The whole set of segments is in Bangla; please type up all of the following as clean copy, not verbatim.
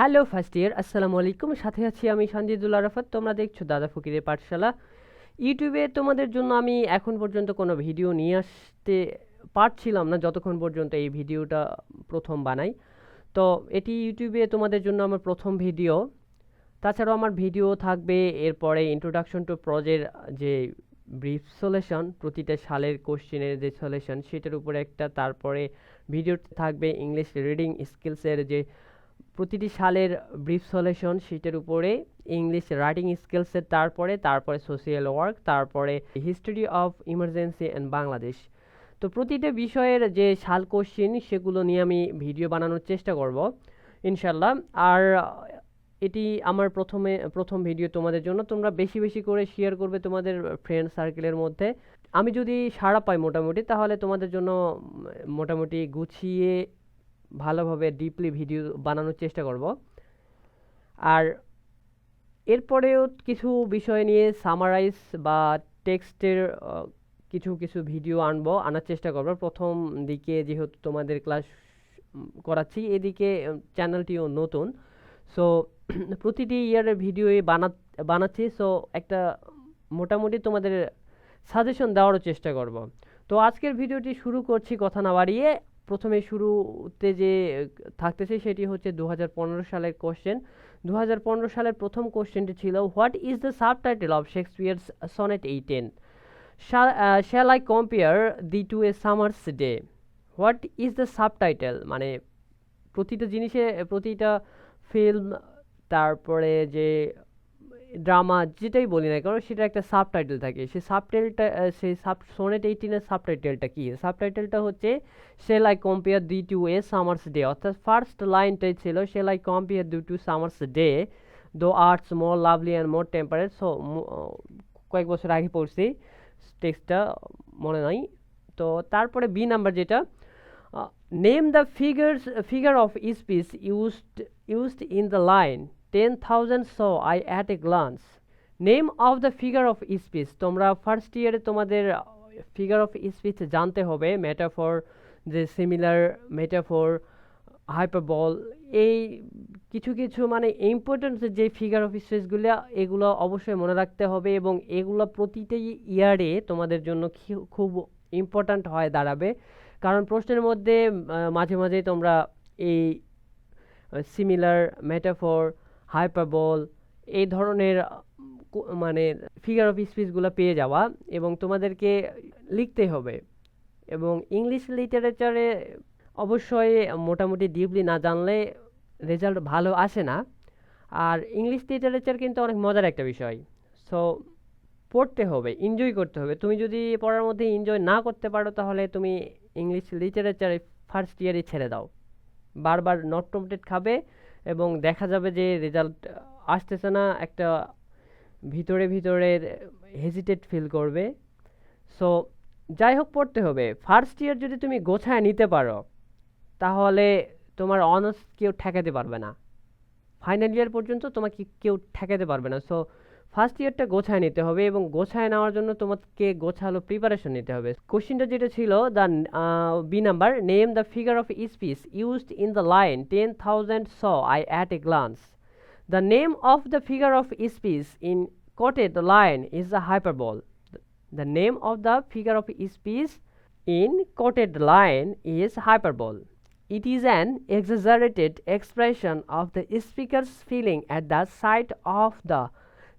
হ্যালো ফার্স্ট ইয়ার, আসসালামু আলাইকুম। সাথে আছি আমি সঞ্জিদুল আরাফাত। তোমরা দেখছো দাদা ফকিরের পাঠশালা। ইউটিউবে তোমাদের জন্য আমি এখন পর্যন্ত কোনো ভিডিও নিয়ে আসতে পারছিলাম না যতক্ষণ পর্যন্ত এই ভিডিওটা প্রথম বানাই। তো এটি ইউটিউবে তোমাদের জন্য আমার প্রথম ভিডিও। তাছাড়াও আমার ভিডিও থাকবে এরপরে ইন্ট্রোডাকশন টু প্রজের যে ব্রিফ সলিউশন, প্রতিটা সালের কোশ্চেনের যে সলিউশন সেটার উপরে একটা, তারপরে ভিডিও থাকবে ইংলিশ রিডিং স্কিলসের যে প্রতিটি সালের ব্রিফ সলিউশন সেটার উপরে, ইংলিশ রাইটিং স্কিলসের তারপরে সোশ্যাল ওয়ার্ক, তারপরে history of emergency and Bangladesh. তো প্রতিটা বিষয়ের যে সাল কোশ্চেন সেগুলো নিয়ে আমি ভিডিও বানানোর চেষ্টা করব ইনশাল্লাহ। আর এটি আমার প্রথম ভিডিও তোমাদের জন্য। তোমরা বেশি বেশি করে শেয়ার করবে তোমাদের ফ্রেন্ড সার্কেলের মধ্যে। আমি যদি সাড়া পাই মোটামুটি, তাহলে তোমাদের জন্য মোটামুটি গুছিয়ে ভালোভাবে ডিপলি ভিডিও বানানোর চেষ্টা করব। আর এরপরেও কিছু বিষয় নিয়ে সামারাইজ বা টেক্সটের কিছু কিছু ভিডিও আনার চেষ্টা করব। প্রথম দিকে যেহেতু তোমাদের ক্লাস করাচ্ছি, এদিকে চ্যানেলটিও নতুন, সো প্রতিটি ইয়ারের ভিডিও বানাচ্ছি। সো একটা মোটামুটি তোমাদের সাজেশন দেওয়ারও চেষ্টা করব। তো আজকের ভিডিওটি শুরু করছি কথা না বাড়িয়ে। প্রথমে শুরুতে যে থাকতেছে সেটি হচ্ছে 2015 সালের কোশ্চেন। 2015 সালের প্রথম কোশ্চেনটি ছিল, what is the subtitle of Shakespeare's sonnet 18? Shall I compare thee to a summer's day? What is the subtitle মানে প্রতিটা জিনিসে, প্রতিটা ফিল্ম, তারপরে যে ড্রামা, যেটাই বলি না কেন সেটা একটা সাবটাইটেল থাকে। সেই সোনেট 18-এর সাবটাইটেলটা কি? সাবটাইটেলটা হচ্ছে shall I compare thee to a summer's day, অর্থাৎ ফার্স্ট লাইনটাই ছিল shall I compare thee to summer's day thou arts more lovely and more temperate. So কয়েক বছর আগে পড়ছি, টেক্সটটা মনে নাই। তো তারপরে বি নাম্বার যেটা, name the figure of speech used in the line 10,000 saw I at a glance. Name of the figure of speech. তোমরা ফার্স্ট ইয়ারে তোমাদের ফিগার অফ স্পিচ জানতে হবে, মেটাফর, যে সিমিলার, মেটাফর, হাইপারবল, এই কিছু কিছু মানে ইম্পর্টেন্ট যে ফিগার অফ স্পিচগুলো, এগুলো অবশ্যই মনে রাখতে হবে এবং এগুলো প্রতিটা ইয়ারে তোমাদের জন্য খুব ইম্পর্ট্যান্ট হয়ে দাঁড়াবে। কারণ প্রশ্নের মধ্যে মাঝে মাঝে তোমরা এই সিমিলার, মেটাফর, হাইপারবল এই ধরনের মানে ফিগার অফ স্পিচগুলো পেয়ে যাওয়া এবং তোমাদেরকে লিখতে হবে। এবং ইংলিশ লিটারেচারে অবশ্যই মোটামুটি ডিপলি না জানলে রেজাল্ট ভালো আসে না। আর ইংলিশ লিটারেচার কিন্তু অনেক মজার একটা বিষয়। সো পড়তে হবে, এনজয় করতে হবে। তুমি যদি পড়ার মধ্যে এনজয় না করতে পারো, তাহলে তুমি ইংলিশ লিটারেচারে ফার্স্ট ইয়ারে ছেড়ে দাও, বারবার নট কমপ্লিট খাবে এবং দেখা যাবে যে রেজাল্ট আসতেছে না, একটা ভিতরে ভিতরে হেজিটেট ফিল করবে। সো যাই হোক, পড়তে হবে। ফার্স্ট ইয়ার যদি তুমি গোছায় নিতে পারো, তাহলে তোমার অনার্স কেউ ঠেকাতে পারবে না। ফাইনাল ইয়ার পর্যন্ত তোমাকে কেউ ঠেকাতে পারবে না। সো ফার্স্ট ইয়ারটা গোছায় নিতে হবে এবং গোছায় নেওয়ার জন্য তোমাকে গোছালো প্রিপারেশন নিতে হবে। কোশ্চেনটা যেটা ছিল, the B number, name the figure of speech used in the line 10,000 saw I at a glance. The name of the figure of speech in quoted line is a hyperbole. The name of the figure of speech in quoted line is hyperbole. It is an exaggerated expression of the speaker's feeling at the sight of the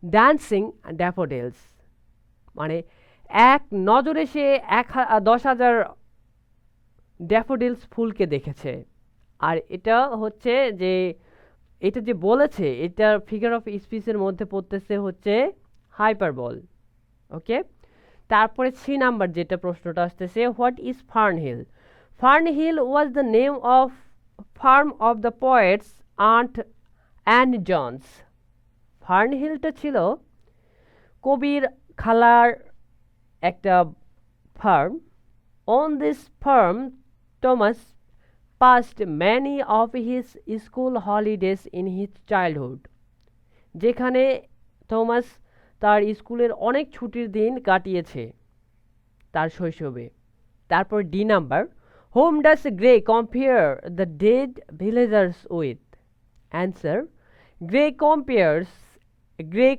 dancing daffodils. মানে এক নজরে সে 10,000 ড্যাফোডিলস ফুলকে দেখেছে। আর এটা হচ্ছে যে, এটা যে বলেছে, এটা ফিগার অফ স্পিচের মধ্যে পড়তেছে হচ্ছে হাইপারবল। ওকে, তারপরে 3 নাম্বার যেটা প্রশ্নটা আসতেছে, what is Fernhill? Fernhill was the name of farm of the poet's aunt and Jones. ফার্নহিলটা ছিল কবির খালার একটা farm. On this farm Thomas passed many of his school holidays in his childhood. যেখানে থমাস তার স্কুলের অনেক ছুটির দিন কাটিয়েছে তার শৈশবে। তারপর D number, whom does Gray compare the dead villagers with? Answer grey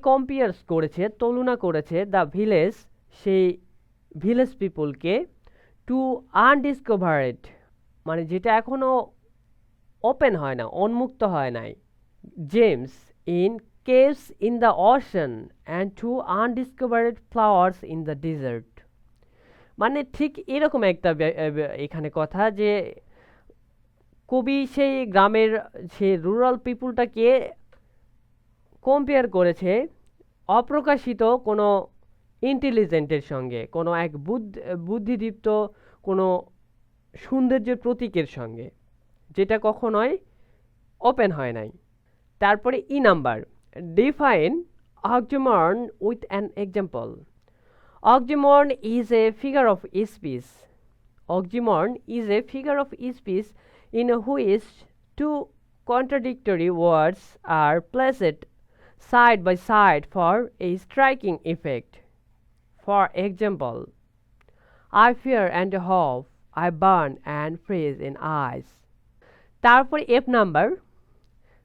compares করেছে, তুলনা করেছে দ্য ভিলেজ, সেই ভিলেজ পিপলকে, টু আনডিসকভারেড, মানে যেটা এখনো ওপেন হয় না, উন্মুক্ত হয় নাই, James in caves in the ocean and to undiscovered flowers in the desert। মানে ঠিক এরকম একটা এখানে কথা যে কবি সেই গ্রামের সেই রুরাল পিপুলটাকে কম্পেয়ার করেছে অপ্রকাশিত কোনো ইন্টেলিজেন্টের সঙ্গে, কোনো এক বুদ্ধিদীপ্ত কোনো সৌন্দর্যের প্রতীকের সঙ্গে, যেটা কখনোই ওপেন হয় নাই। তারপরে E number, define oxymoron with an example. Oxymoron is a figure of speech. Oxymoron is a figure of speech in which two contradictory words are placed side by side for a striking effect. For example, I fear and hope, I burn and freeze in eyes. তারপর F number,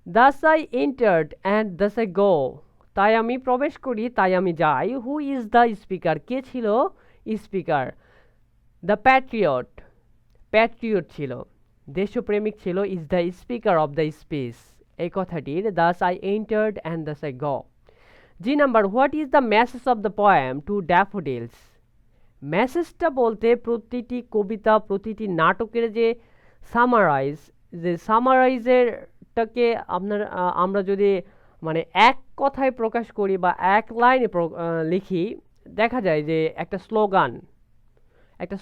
thus I entered and thus I go। তাই আমি প্রবেশ করি, তাই আমি যাই। হু ইজ দ্য স্পিকার, কে ছিল স্পিকার? দ্য প্যাট্রিয়ট ছিল, দেশপ্রেমিক ছিল, is the speaker of the speech, এই কথাটির thus I entered and thus I go. G number, what is the message of the poem to daffodils? মেসেজটা বলতে প্রতিটি কবিতা, প্রতিটি নাটকের যে সামারাইজেরটাকে আমরা যদি মানে এক কথায় প্রকাশ করি বা এক লাইনে লিখি, দেখা যায় যে একটা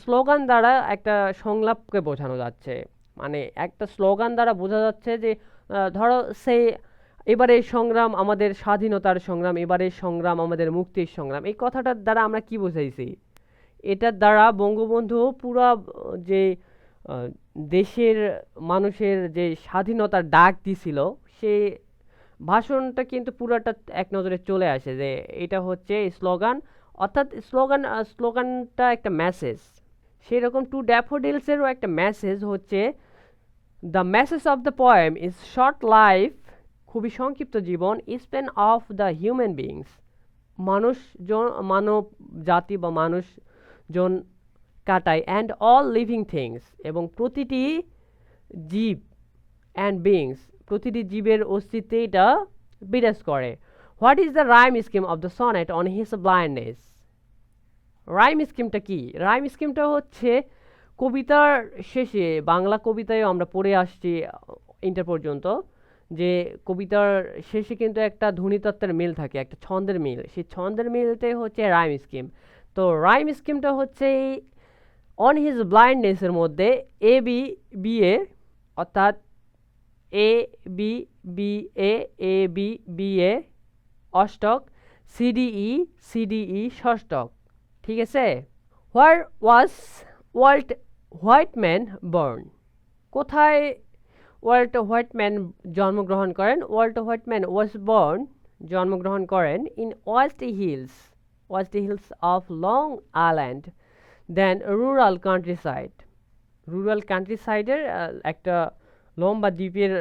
স্লোগান দ্বারা একটা সংলাপকে বোঝানো যাচ্ছে। মানে একটা স্লোগান দ্বারা বোঝা যাচ্ছে যে ধরো এবারে সংগ্রাম আমাদের স্বাধীনতার সংগ্রাম, এবারে সংগ্রাম আমাদের মুক্তির সংগ্রাম, এই কথাটার দ্বারা আমরা কি বোঝাইছি? এটার দ্বারা বঙ্গবন্ধু পুরা যে দেশের মানুষের যে স্বাধীনতার ডাক দিছিল, সে ভাষণটা কিন্তু পুরাটা এক নজরে চলে আসে যে এটা হচ্ছে স্লোগান, অর্থাৎ স্লোগানটা একটা মেসেজ। সেরকম টু ড্যাফোডিলসেরও একটা মেসেজ হচ্ছে, the message of the poem is short life, খুবই সংক্ষিপ্ত জীবন, span of the human beings, মানব জাতি বা মানুষজন কাটায়, অ্যান্ড অল লিভিং থিংস, এবং প্রতিটি জীব, অ্যান্ড বিংস, প্রতিটি জীবের অস্তিত্বে এটা বিরাজ করে। What is the rhyme scheme of the sonnet on his blindness? Rhyme স্কিমটা কি? রাইম স্কিমটা হচ্ছে কবিতার শেষে, বাংলা কবিতায় আমরা পড়ে আসছি ইন্টার পর্যন্ত, যে কবিতার শেষে কিন্তু একটা ধ্বনিতত্ত্বের মিল থাকে, একটা ছন্দের মিল, সেই ছন্দের মিলটাই হচ্ছে রাইম স্কিম। তো রাইম স্কিমটা হচ্ছে অন হিজ ব্লাইন্ডনেসের মধ্যে এ বি বি এ, অর্থাৎ এ বি বি এ অষ্টক, সিডিই ষষ্ঠক, ঠিক আছে? Where was Walt Whitman born? কোথায় ওয়াল্ট হোয়াইটম্যান জন্মগ্রহণ করেন? ওয়াল্ট হোয়াইটম্যান ওয়াজ বর্ন, জন্মগ্রহণ করেন, in West Hills of Long Island, then rural কান্ট্রিসাইডের একটা লম্বা দ্বীপের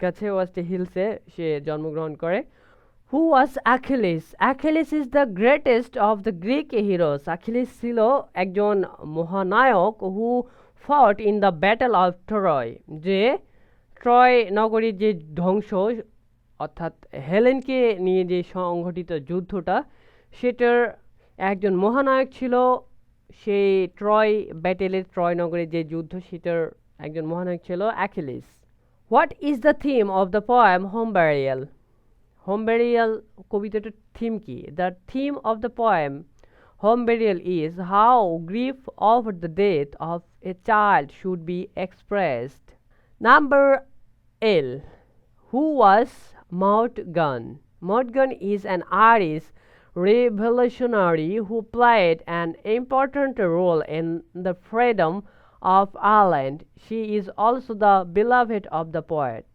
কাছে ওয়েস্ট হিলসে সে জন্মগ্রহণ করে। Who was Achilles? Achilles is the greatest of the Greek heroes. Achilles ছিল একজন মহানায়ক, who fought in the battle of Troy, যে ট্রয় নগরীর যে ধ্বংস, অর্থাৎ হেলেনকে নিয়ে যে সংঘটিত যুদ্ধটা, সেটার একজন মহানায়ক ছিল। সেই ট্রয় নগরের যে যুদ্ধ, সেটার একজন মহানায়ক ছিল Achilles. What is the theme of the poem home burial? কবিতাটার থিম কি? The theme of the poem home burial is how grief of the death of a child should be expressed. Number L, who was Morgan? Morgan is an Irish revolutionary who played an important role in the freedom of Ireland. She is also the beloved of the poet.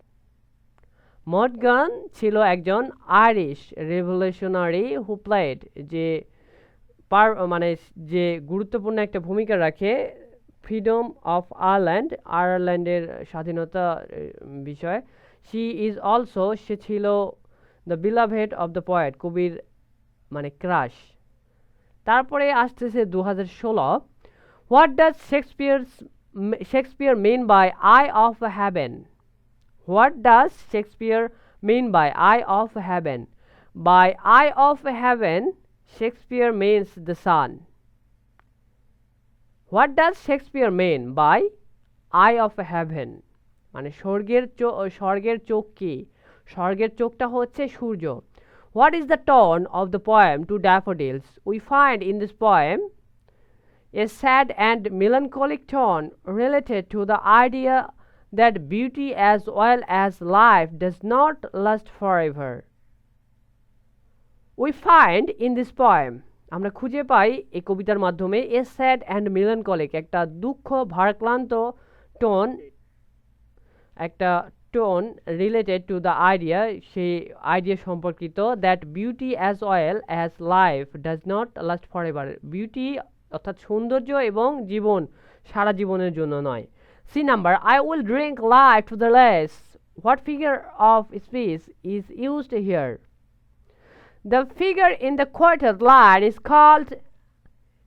Morgan ছিল একজন আইরিশ রেভলিউশনারি হু প্লেড, যে মানে যে গুরুত্বপূর্ণ একটা ভূমিকা রাখে ফ্রিডম অফ আয়ারল্যান্ডের স্বাধীনতা বিষয়ে। she is also সে ছিল the beloved of the poet কবির মানে ক্রাশ তারপরে আসতেছে 2016 what does Shakespeare mean by eye of heaven what does Shakespeare mean by eye of heaven by eye of heaven Shakespeare means the sun what does Shakespeare mean by eye of heaven মানে স্বর্গের চোখ কি স্বর্গের চোখটা হচ্ছে সূর্য what is the tone of the poem to daffodils we find in this poem a sad and melancholic tone related to the idea that beauty as well as life does not last forever we find in this poem আমরা খুঁজে পাই এই কবিতার মাধ্যমে a sad and melancholic একটা দুঃখ ভারাক্রান্ত টোন একটা tone related to the idea সেই আইডিয়া সম্পর্কিত that beauty as well as life does not last for ever beauty অর্থাৎ সৌন্দর্য এবং জীবন সারা জীবনের জন্য নয় C number I will drink life to the lees what figure of speech is used here the figure in the quoted line is called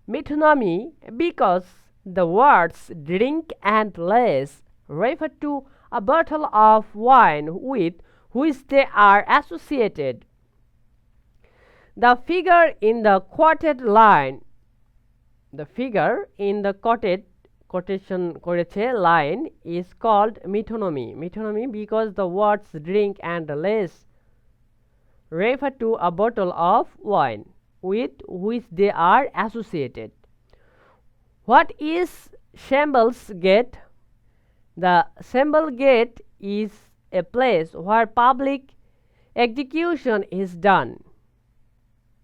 metonymy because the words drink and less refer to a bottle of wine with which they are associated. The figure in the quoted line, the figure in the quotation করেছে line is called metonymy. Metonymy because the words drink and less refer to a bottle of wine with which they are associated. What is Shambles Gate? The Shambles Gate is a place where public execution is done.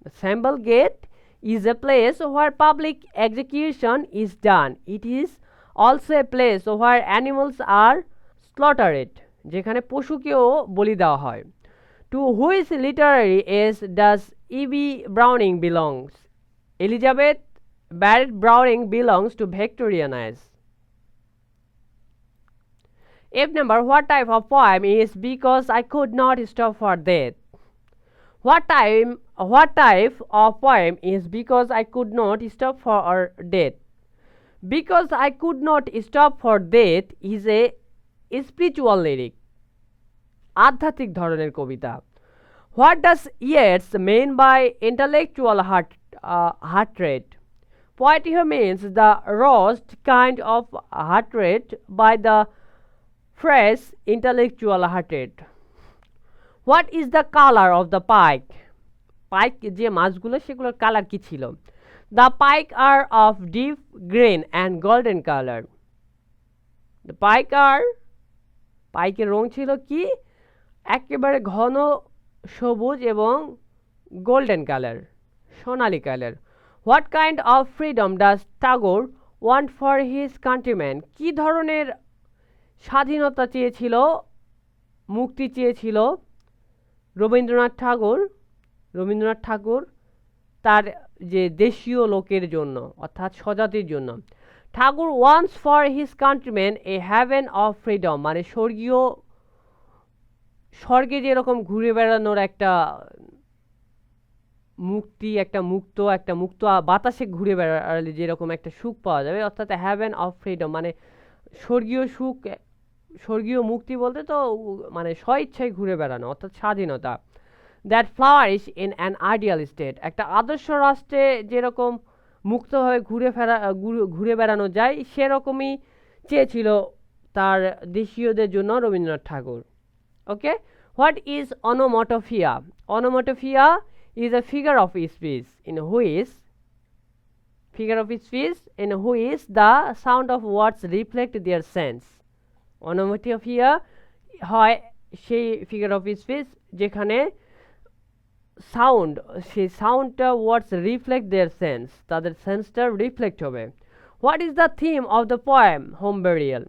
The Shambles Gate is a place where public execution is done. It is also a place where animals are slaughtered. যেখানে পশুকেও বলি দেওয়া হয়. To which literary age does E.B. Browning belongs? Elizabeth Barrett Browning belongs to Victorian age. F number, what type of poem is because I could not stop for death? What type of poem is because I could not stop for death? Because I could not stop for death is a spiritual lyric. আধ্যাত্মিক ধরনের কবিতা What does Yeats mean by intellectual heart rate? Poet here means the roast kind of heart rate by the phrase intellectual heart rate. What is the color of the pike? Pike যে মাছগুলো সেগুলোর কালার কি ছিল The pike are of deep green and golden color. The pike are পাইকের রং ছিল কি একেবারে ঘন সবুজ এবং golden colour Sonali colour what kind of freedom does Tagore want for his countryman কি ধরনের স্বাধীনতা চেয়েছিল মুক্তি চেয়েছিল রবীন্দ্রনাথ ঠাকুর তার যে দেশীয় লোকের জন্য অর্থাৎ স্বজাতির জন্য Thakur wants for his countryman a haven of freedom মানে স্বর্গে যেরকম ঘুরে বেড়ানোর একটা মুক্তি একটা মুক্ত বাতাসে ঘুরে বেড়ালে যেরকম একটা সুখ পাওয়া যাবে অর্থাৎ হ্যাভেন অফ ফ্রিডম মানে স্বর্গীয় সুখ স্বর্গীয় মুক্তি বলতে তো মানে স্বইচ্ছায় ঘুরে বেড়ানো অর্থাৎ স্বাধীনতা that ফ্লাওয়ারিশ in an ideal state একটা আদর্শ রাষ্ট্রে যেরকম মুক্তভাবে ঘুরে বেড়ানো যায় সেরকমই চেয়েছিল তার দেশীয়দের জন্য Rabindranath Thakur okay what is onomatopoeia? Onomatopoeia is a figure of speech in which the sound of words reflect their sense. Onomatopoeia হয় সেই ফিগার অফ স্পিচ যেখানে সেই সাউন্ডটা ওয়ার্ডস রিফ্লেক্ট দেয়ার সেন্স তাদের সেন্সটা রিফ্লেক্ট হবে what is the theme of the poem home burial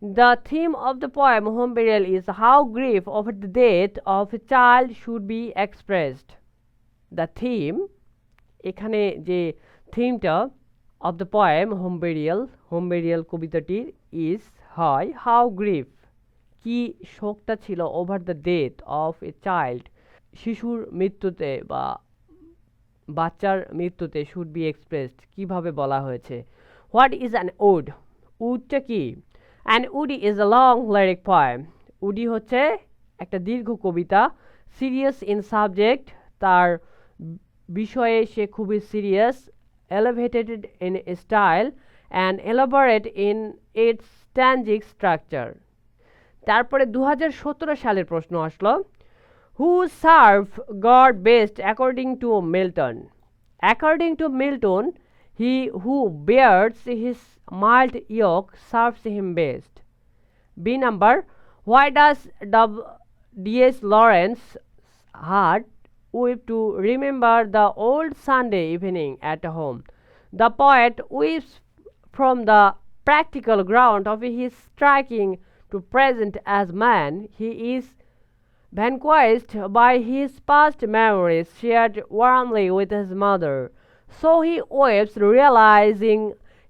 The theme of the poem Home Burial is how grief over the death of a child should be expressed. The theme, এখানে যে থিমটা of the poem Home Burial কবিতাটির is হয় how grief কি শোকটা ছিল over the death of a child, শিশুর মৃত্যুতে বা বাচ্চার মৃত্যুতে শুড বি এক্সপ্রেসড, কিভাবে বলা হয়েছে। হোয়াট ইজ অ্যান উড, উডটা কি। An woody is a long lyric poem, woody হচ্ছে একটা দীর্ঘ কবিতা। সিরিয়াস ইন সাবজেক্ট, তার বিষয়ে সে খুবই serious. Elevated in style and elaborate in it's standing structure. তারপরে 2017 সালের প্রশ্ন আসলো, হু serve god best according to Milton. According to Milton, he who bears his mild yoke serves him best. B number, why does D.S. Lawrence heart weep to remember the old Sunday evening at home? The poet weeps from the practical ground of his striking to present as man. He is vanquished by his past memories shared warmly with his mother. So he weeps, realizing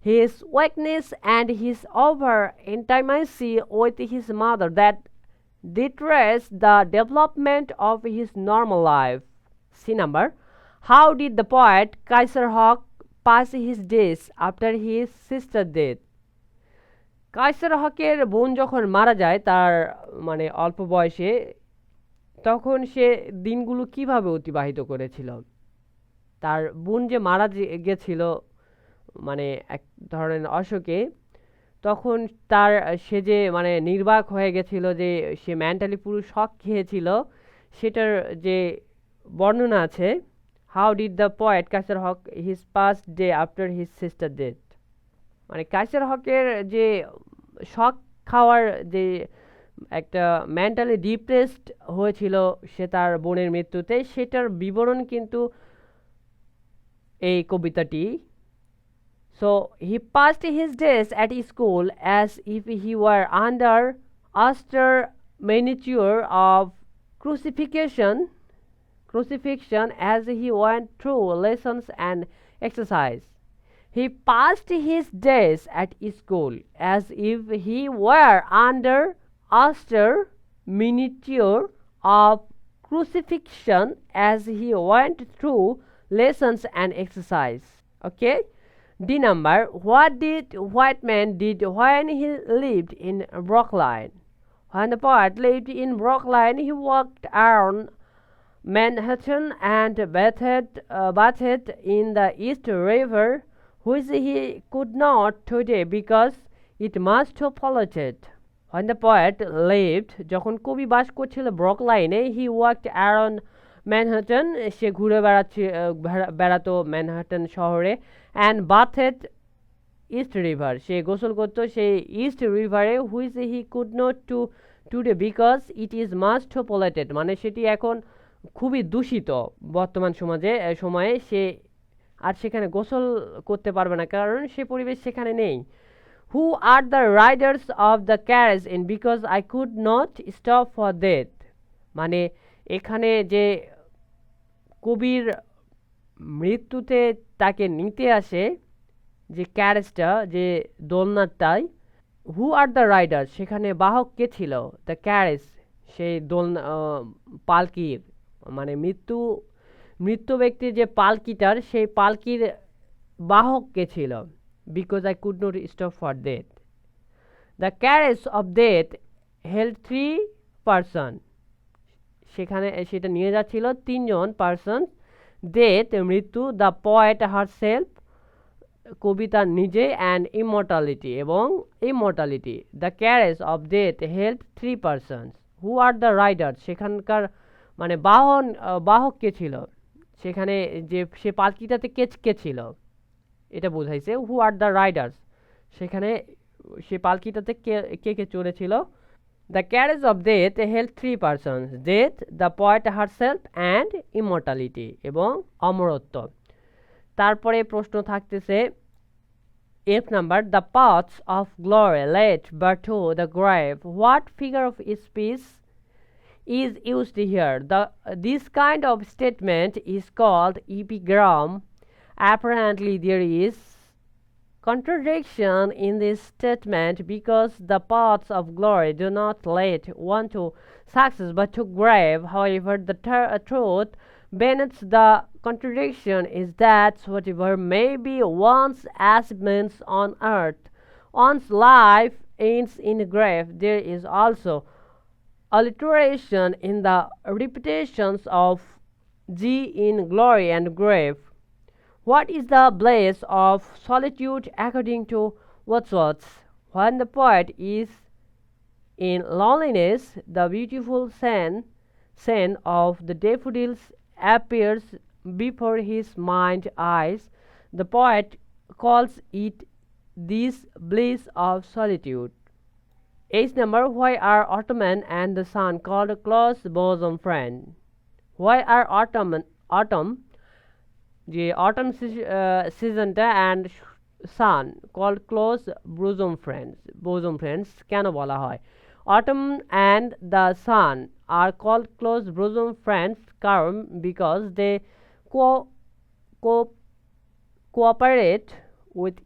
his weakness and his over intimacy with his mother that deters the development of his normal life. C number, how did the poet Kaiser Hawk pass his days after his sister's death? Kaiser হকের বোন যখন মারা যায় তার মানে অল্প বয়সে, তখন সে দিনগুলো কিভাবে অতিবাহিত করেছিল। তার বোন যে মারা গেছিল মানে এক ধরনের অসুখে, তখন তার সে যে মানে নির্বাক হয়ে গেছিল, যে সে মেন্টালি পুরো শক খেয়েছিল, সেটার যে বর্ণনা আছে। How did the poet Kaiser Haq his past day after his sister death, মানে কায়সার হকের যে শক খাওয়ার যে একটা মেন্টালি ডিপ্রেসড হয়েছিল সে তার বোনের মৃত্যুতে, সেটার বিবরণ কিন্তু এই কবিতাটি। So he passed his days at school as if he were under austere miniature of crucifixion as he went through lessons and exercise. He passed his days at school as if he were under austere miniature of crucifixion as he went through lessons and exercise. Okay. D number, what did white man did when he lived in Brooklyn? When the poet lived in Brooklyn, he walked around Manhattan and bathed in the East River, which he could not today because it must have polluted. When the poet lived, যখন কবি বাস করছিল ব্রুকলাইনে, he walked around ম্যানহাটন, সে ঘুরে বেড়াতো ম্যানহাটন শহরে, অ্যান্ড বাথেড ইস্ট রিভার, সে গোসল করতো সেই ইস্ট রিভারে, which he could not today because it is must polluted, মানে সেটি এখন খুবই দূষিত বর্তমান সময়ে সে আর সেখানে গোসল করতে পারবে না, কারণ সে পরিবেশ সেখানে নেই। Who are the riders of the carriage in because I could not stop for death, মানে এখানে যে কবির মৃত্যুতে তাকে নিতে আসে যে ক্যারেজটা, যে দোলনাটাই, হু আর দ্য রাইডার, সেখানে বাহক কে ছিল, দ্য ক্যারেজ সেই পালকির, মানে মৃত্যু ব্যক্তির যে পালকিটার, সেই পালকির বাহক কে ছিল, because I could not stop for death. The carriage of death held 3 person, সেখানে সেটা নিয়ে যাচ্ছিল 3 জন পারসন। ডেথ মৃত্যু, দ্য পয়েট হারসেলফ কবিতা নিজে, অ্যান্ড ইমর্টালিটি এবং immortality. The carriage of death held 3 persons. Who are the rider, সেখানকার মানে বাহক কে ছিল, সেখানে যে সে পালকিটাতে কে ছিল এটা বোঝাইছে। হু আর দ্য রাইডার্স, সেখানে সে পালকিটাতে কে চড়েছিল। The carriage of death held 3 persons, death, the poet herself and immortality এবং অমরত্ব। তারপরে প্রশ্ন থাকতেছে F number, the paths of glory led but to the grave. What figure of speech is used here? This kind of statement is called epigram. Apparently there is contradiction in this statement because the paths of glory do not lead one to success but to grave. However, the truth beneath the contradiction is that whatever may be one's achievements on earth, one's life ends in a grave. There is also alliteration in the repetitions of G in glory and grave. What is the bliss of solitude according to Wordsworth? When the poet is in loneliness, the beautiful scene of the daffodils appears before his mind's eyes. The poet calls it this bliss of solitude. H number, why are autumn and the sun called close bosom friend? Why are autumn যে autumn seasonটা and sun called close bosom friends কেন বলা হয়? Autumn and the sun are called close bosom friends কারণ because they cooperate with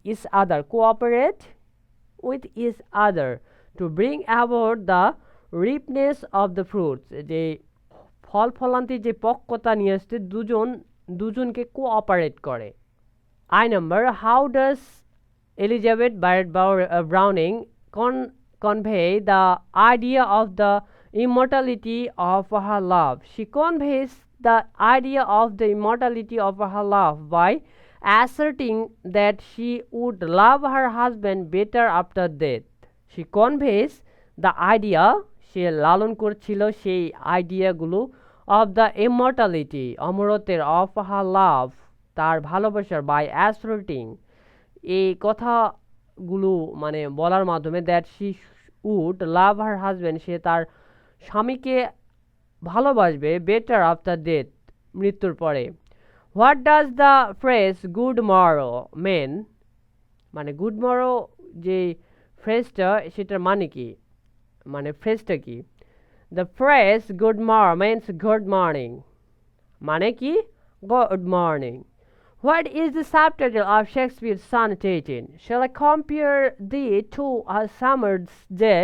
each other to bring about the ripeness of the fruits. যে ফল ফলান্তি যে পক্কতা নিয়ে আসতে দুজনকে কোঅপারেট করে। I number, how does Elizabeth Barrett Browning convey the idea of the immortality of her love? She conveys the idea of the immortality of her love by asserting that she would love her husband better after death. She conveys the idea, সে লালন করছিল সেই আইডিয়াগুলো of the immortality অমরত্বের of her love তার ভালোবাসার by asserting এই কথাগুলো মানে বলার মাধ্যমে that she would love her husband সে তার স্বামীকে ভালোবাসবে better after death মৃত্যুর পরে। What does the phrase good morrow mean? মানে good morrow যে ফ্রেজটা সেটার মানে কি, মানে ফ্রেজটা কি? The phrase good morrow means good morning. মানে কি? Good morning. What is the subtitle of Shakespeare's sonnet 18? Shall I compare thee to a summer's day?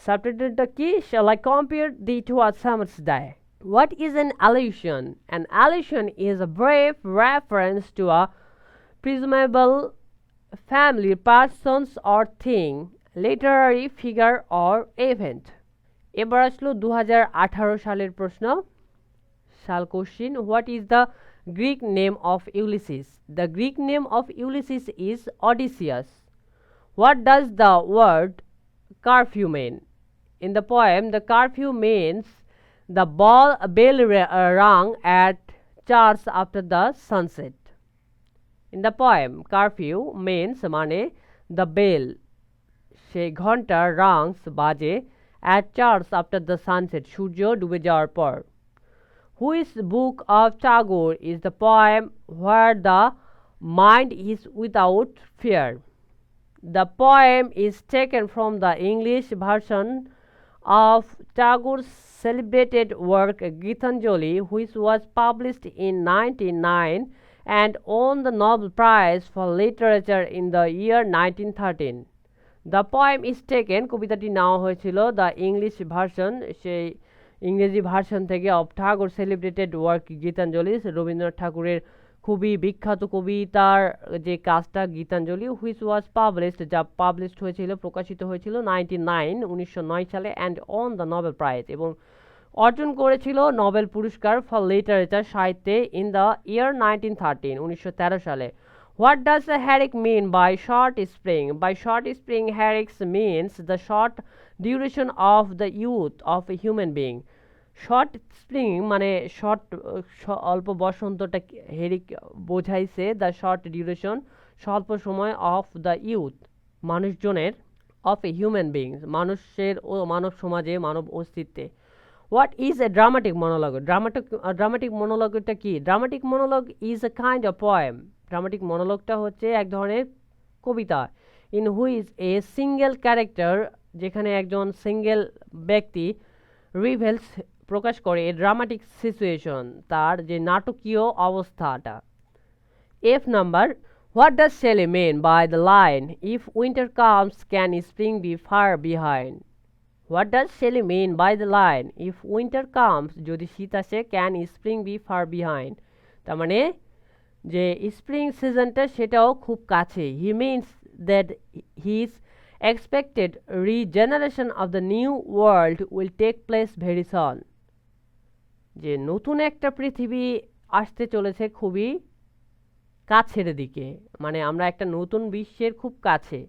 Subtitle কি? Shall I compare thee to a summer's day? What is an allusion? An allusion is a brief reference to a presumable family, persons or thing, literary figure or event. এবার আসলো 2018 সালের প্রশ্ন। সাল question, what is the Greek name of Ulysses? The Greek name of Ulysses is Odysseus. What does the word curfew mean? In the poem, the curfew means the bell rung at church after the sunset. In the poem, curfew means মানে the bell সেই ঘন্টা rings বাজে at church after the sunset সূর্য ডুবে যাওয়ার পর। Which book of Tagore is the poem where the mind is without fear? The poem is taken from the English version of Tagore's celebrated work Gitanjali, which was published in 1909 and won the Nobel Prize for Literature in the year 1913. The poem is taken, কবিতাটি নেওয়া হয়েছিল দ্য ইংলিশ ভার্সন সেই ইংরেজি ভার্সন থেকে of Thakur celebrated work Gitanjali, Rabindranath ঠাকুরের খুবই বিখ্যাত কবিতার যে কাজটা গীতাঞ্জলি, হুইচ ওয়াজ পাবলিশড যা পাবলিশড হয়েছিল প্রকাশিত হয়েছিল 1909 সালে and on the Nobel prize এবং অর্জন করেছিল নোবেল পুরস্কার ফর লিটারেচার সাহিত্যে ইন দ্য ইয়ার 1913 সালে। What does a herrick mean by short spring? By short spring, herricks means the short duration of the youth of a human being. Short spring মানে short অল্প বসন্তটা হেরিক বোঝাইছে the short duration স্বল্প সময় of the youth মানুষজনের of a human being মানুষের ও মানব সমাজে মানব অস্তিত্বে। What is a dramatic monologue? Dramatic monologue টা কি? Dramatic monologue is a kind of poem. Dramatic monologue টা হচ্ছে এক ধরনের কবিতা in which a single character যেখানে একজন সিঙ্গেল ব্যক্তি reveals প্রকাশ করে a dramatic situation তার যে নাটকীয় অবস্থাটা। F number, What does Shelley mean by the line, if winter comes, can spring be far behind? What does Shelley mean by the line, if winter comes, যদি শীত আসে, can spring be far behind? তার মানে যে স্প্রিং সিজনটা সেটাও খুব কাছে। He means that his expected regeneration of the new world will take place very soon. যে নতুন একটা পৃথিবী আসতে চলেছে খুবই কাছের দিকে, মানে আমরা একটা নতুন বিশ্বের খুব কাছে,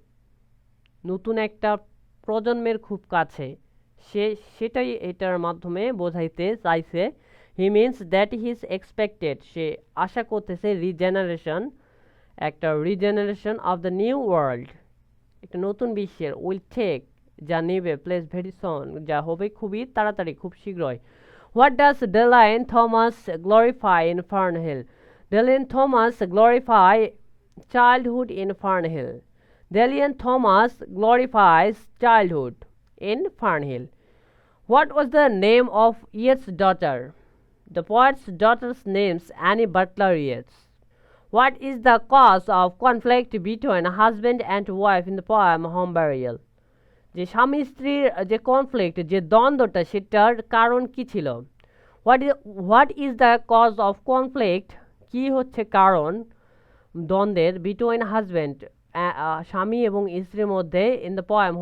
নতুন একটা প্রজন্মের খুব কাছে, সেটাই এটার মাধ্যমে বোঝাইতে চাইছে। হি মিনস দ্যাট হিজ এক্সপেক্টেড, সে আশা করতেছে রিজেনারেশন, একটা regeneration of the new world, একটা নতুন বিশ্বের, উইল টেক, যা নেবে, প্লেস ভেরি সন, যা হবে খুবই তাড়াতাড়ি, খুব শীঘ্রই। What does Dylan Thomas glorify in Fernhill? Dylan Thomas glorify childhood in Fernhill. Delian Thomas glorifies childhood in Farnhill. What was the name of Yeats' daughter? The poet's daughter's name's Annie Butler Yeats. What is the cause of conflict between husband and wife in the poem Home Burial? যে স্বামী স্ত্রীর যে কনফ্লিক্ট, যে দ্বন্দ্বটা, সেটার কারণ কি ছিল? What is the cause of conflict, কি হচ্ছে কারণ দ্বন্দ্বের, বিটুইন হাজব্যান্ড, স্বামী এবং স্ত্রীর মধ্যে, ইন দ্য পোয়েম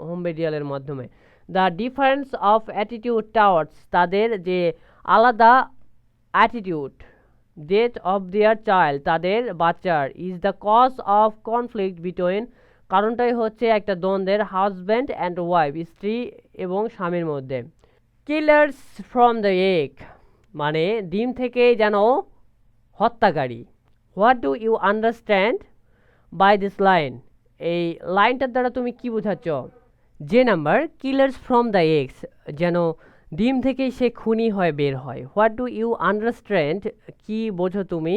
হোম বেরিয়ালের মাধ্যমে। The difference of attitude towards, তাদের যে আলাদা attitude, death of their child, তাদের বাচ্চার, is the cause of conflict between, কারণটাই হচ্ছে একটা দ্বন্দ্বের, হাজব্যান্ড অ্যান্ড ওয়াইফ, স্ত্রী এবং স্বামীর মধ্যে। কিলার্স ফ্রম দ্য এগ, মানে ডিম থেকে যেন হত্যাকারী। What do you understand by this line? এই লাইনটার দ্বারা তুমি কি বোঝাচ্ছ? যে number, killers from the eggs, যেন ডিম থেকেই সে খুনি হয়ে বের হয়। হোয়াট ডু ইউ আন্ডারস্ট্যান্ড, কি বোঝো তুমি,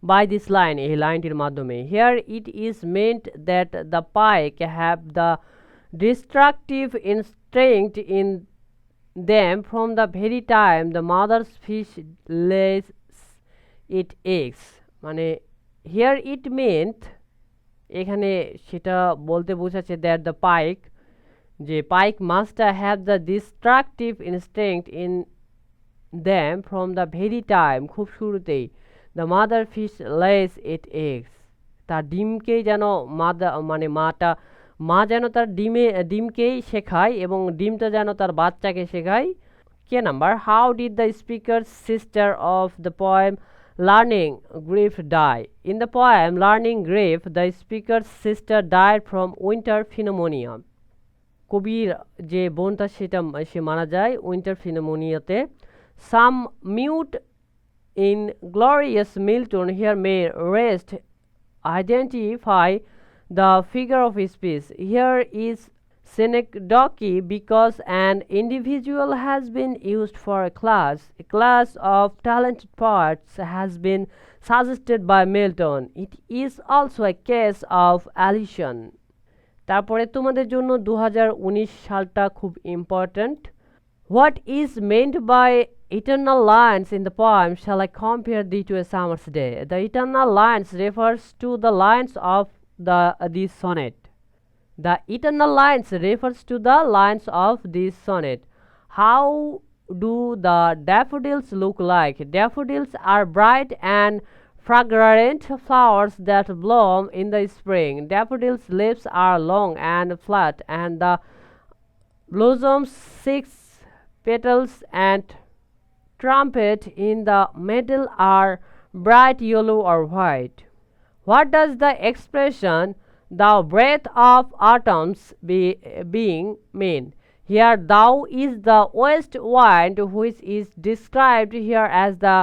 বাই দিস লাইন, এই লাইনটির মাধ্যমে। Here it is meant that the pike have the destructive instinct in them from the very time the mother's fish lays its eggs. মানে here it meant, এখানে সেটা বলতে বোঝাচ্ছে দ্যাট দ্য পাইক, যে pike must have the destructive instinct in them from the very time, খুব শুরুতেই, the mother fish lays it eggs, তার ডিমকেই যেন মানে মা যেন তার ডিমকেই শেখায় এবং ডিমটা যেন তার বাচ্চাকে শেখায়। কে number, how did the speaker sister of the poem learning grief die? In the poem learning grief, the speaker sister died from winter pneumonia. কবির যে বোনটা সে মারা যায় উইন্টার ফিনোমোনিয়াতে। Some mute inglorious Milton here may rest identify the figure of speech. Here is synecdoche because an individual has been used for a class. A class of talented poets has been suggested by Milton. It is also a case of allusion. তারপরে তোমাদের জন্য 2019 সালটা খুব important. What is meant by eternal lines in the poem Shall I compare thee to a summer's day? The eternal lines refers to the lines of this sonnet. The eternal lines refers to the lines of this sonnet. How do the daffodils look like? Daffodils are bright and fragrant flowers that bloom in the spring. Daffodils' leaves are long and flat, and the blossoms 6 petals and trumpet in the middle are bright yellow or white. What does the expression "thou breath of autumn's being" mean? Here, thou is the west wind, which is described here as the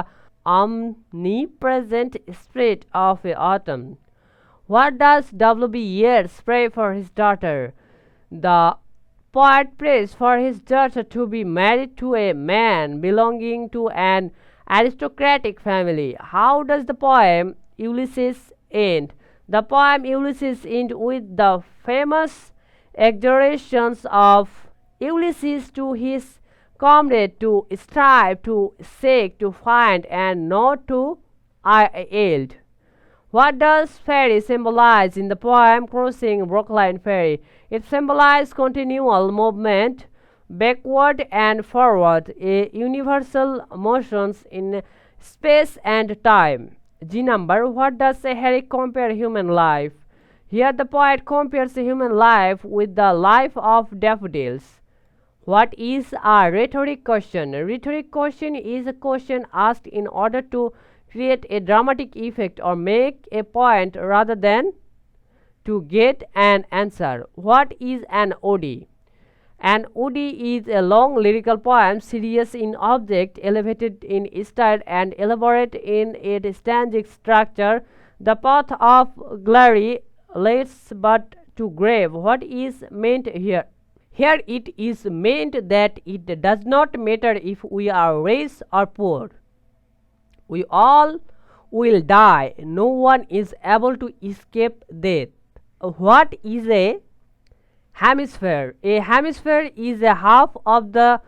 omnipresent spirit of autumn. What does W.B. Yeats pray for his daughter? The poet prays for his daughter to be married to a man belonging to an aristocratic family. How does the poem Ulysses end? The poem Ulysses ends with the famous exhortations of Ulysses to his comrade to strive, to seek, to find, and not to yield. What does ferry symbolize in the poem Crossing Brookline Ferry? It symbolizes continual movement backward and forward, a universal motions in space and time. G number, what does Harry compare human life? Here the poet compares human life with the life of daffodils. What is a rhetoric question? A rhetoric question is a question asked in order to create a dramatic effect or make a point rather than to get an answer. What is an ode? An ode is a long lyrical poem, serious in object, elevated in style, and elaborate in its stanzic structure. The path of glory leads but to grave. What is meant here? Here it is meant that it does not matter if we are rich or poor. We all will die. No one is able to escape death. What is a hemisphere? A hemisphere is a half of the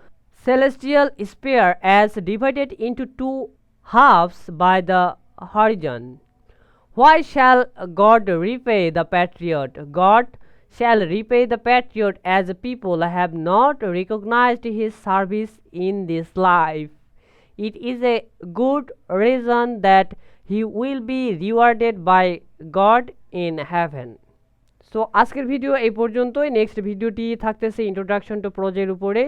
celestial sphere as divided into two halves by the horizon. Why shall God repay the patriot? God shall repay the patriot as people have not recognized his service in this life. It is a good reason that he will be rewarded by God in heaven. So আজকের ভিডিও এই পর্যন্তই। নেক্সট ভিডিওটি থাকতেছে ইন্ট্রোডাকশন টু প্রজের উপরে।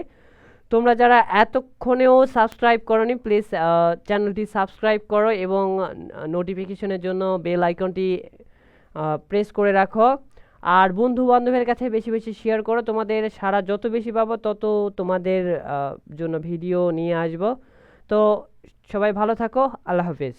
তোমরা যারা এতক্ষণেও সাবস্ক্রাইব করোনি প্লিজ চ্যানেলটি সাবস্ক্রাইব করো এবং নোটিফিকেশনের জন্য বেল আইকনটি প্রেস করে রাখো। আর বন্ধু বান্ধবের কাছে বেশি বেশি শেয়ার করো। তোমাদের সারা যত বেশি পাবো তত তোমাদের জন্য ভিডিও নিয়ে আসবো। তো সবাই ভালো থাকো। আল্লাহ হাফিজ।